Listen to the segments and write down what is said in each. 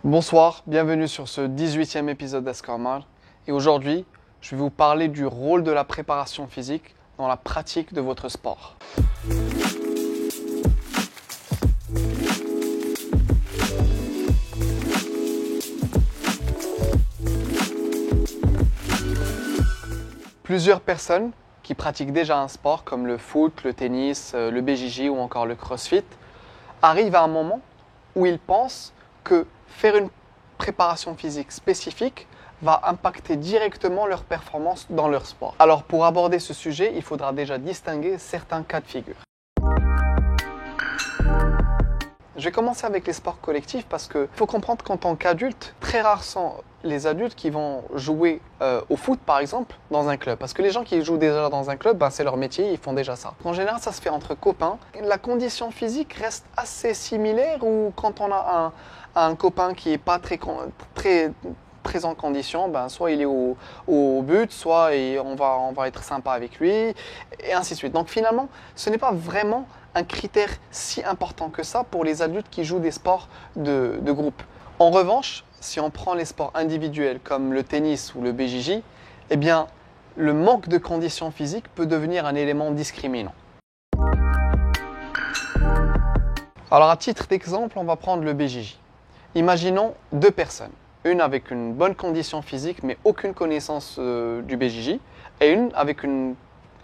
Bonsoir, bienvenue sur ce 18e épisode d'Ascormal. Et aujourd'hui, je vais vous parler du rôle de la préparation physique dans la pratique de votre sport. Plusieurs personnes qui pratiquent déjà un sport comme le foot, le tennis, le BJJ ou encore le crossfit arrivent à un moment où ils pensent que faire une préparation physique spécifique va impacter directement leur performance dans leur sport. Alors pour aborder ce sujet, il faudra déjà distinguer certains cas de figure. Je vais commencer avec les sports collectifs parce qu'il faut comprendre qu'en tant qu'adulte, très rares sont les adultes qui vont jouer au foot par exemple dans un club. Parce que les gens qui jouent déjà dans un club, c'est leur métier, ils font déjà ça. En général, ça se fait entre copains. La condition physique reste assez similaire ou quand on a un copain qui n'est pas très présent en condition, soit il est au but, soit on va être sympa avec lui, et ainsi de suite. Donc finalement, ce n'est pas vraiment un critère si important que ça pour les adultes qui jouent des sports de groupe. En revanche, si on prend les sports individuels comme le tennis ou le BJJ, eh bien, le manque de conditions physiques peut devenir un élément discriminant. Alors à titre d'exemple, on va prendre le BJJ. Imaginons deux personnes, une avec une bonne condition physique mais aucune connaissance du BJJ et une avec une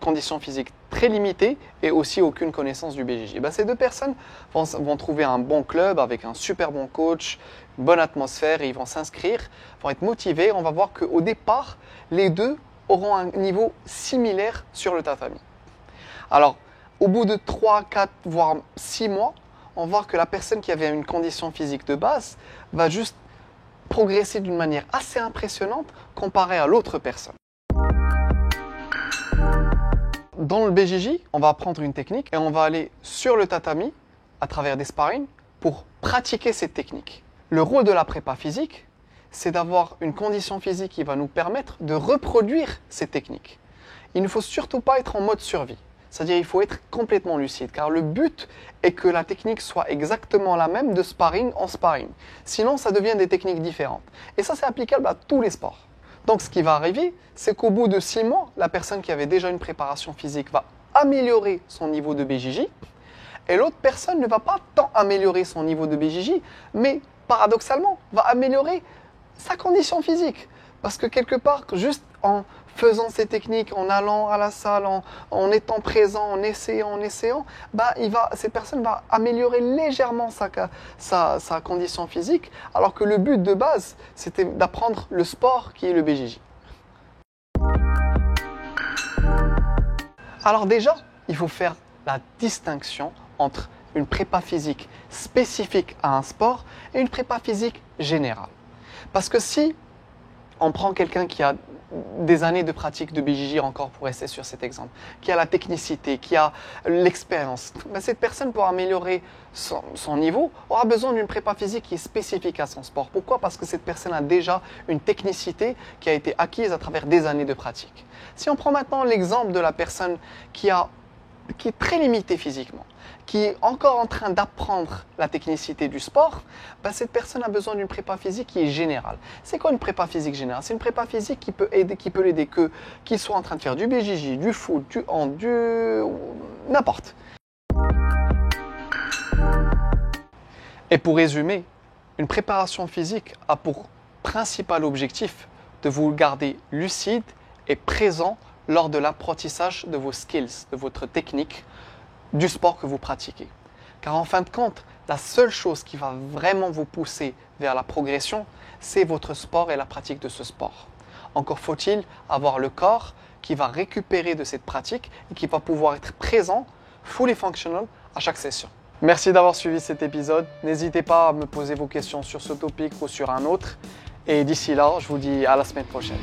condition physique très limitée et aussi aucune connaissance du BJJ. Ces deux personnes vont trouver un bon club avec un super bon coach, une bonne atmosphère et ils vont s'inscrire, vont être motivés. On va voir qu'au départ, les deux auront un niveau similaire sur le tatami. Alors, au bout de 3, 4, voire 6 mois, on va voir que la personne qui avait une condition physique de base va juste progresser d'une manière assez impressionnante comparée à l'autre personne. Dans le BJJ, on va apprendre une technique et on va aller sur le tatami à travers des sparring pour pratiquer cette technique. Le rôle de la prépa physique, c'est d'avoir une condition physique qui va nous permettre de reproduire cette technique. Il ne faut surtout pas être en mode survie. C'est-à-dire qu'il faut être complètement lucide, car le but est que la technique soit exactement la même de sparring en sparring. Sinon, ça devient des techniques différentes. Et ça, c'est applicable à tous les sports. Donc, ce qui va arriver, c'est qu'au bout de 6 mois, la personne qui avait déjà une préparation physique va améliorer son niveau de BJJ, et l'autre personne ne va pas tant améliorer son niveau de BJJ, mais paradoxalement, va améliorer sa condition physique. Parce que quelque part, juste en faisant ces techniques, en allant à la salle, en étant présent, en essayant, cette personne va améliorer légèrement sa condition physique, alors que le but de base, c'était d'apprendre le sport qui est le BJJ. Alors déjà, il faut faire la distinction entre une prépa physique spécifique à un sport et une prépa physique générale. Parce que si on prend quelqu'un qui a des années de pratique de BJJ, encore pour rester sur cet exemple, qui a la technicité, qui a l'expérience, cette personne, pour améliorer son niveau, aura besoin d'une prépa physique qui est spécifique à son sport. Pourquoi ? Parce que cette personne a déjà une technicité qui a été acquise à travers des années de pratique. Si on prend maintenant l'exemple de la personne qui est très limitée physiquement, qui est encore en train d'apprendre la technicité du sport, cette personne a besoin d'une prépa physique qui est générale. C'est quoi une prépa physique générale ? C'est une prépa physique qui peut l'aider qu'il soit en train de faire du BJJ, du foot, du hand, n'importe. Et pour résumer, une préparation physique a pour principal objectif de vous garder lucide et présent lors de l'apprentissage de vos skills, de votre technique, du sport que vous pratiquez. Car en fin de compte, la seule chose qui va vraiment vous pousser vers la progression, c'est votre sport et la pratique de ce sport. Encore faut-il avoir le corps qui va récupérer de cette pratique et qui va pouvoir être présent, fully functional, à chaque session. Merci d'avoir suivi cet épisode. N'hésitez pas à me poser vos questions sur ce topic ou sur un autre. Et d'ici là, je vous dis à la semaine prochaine.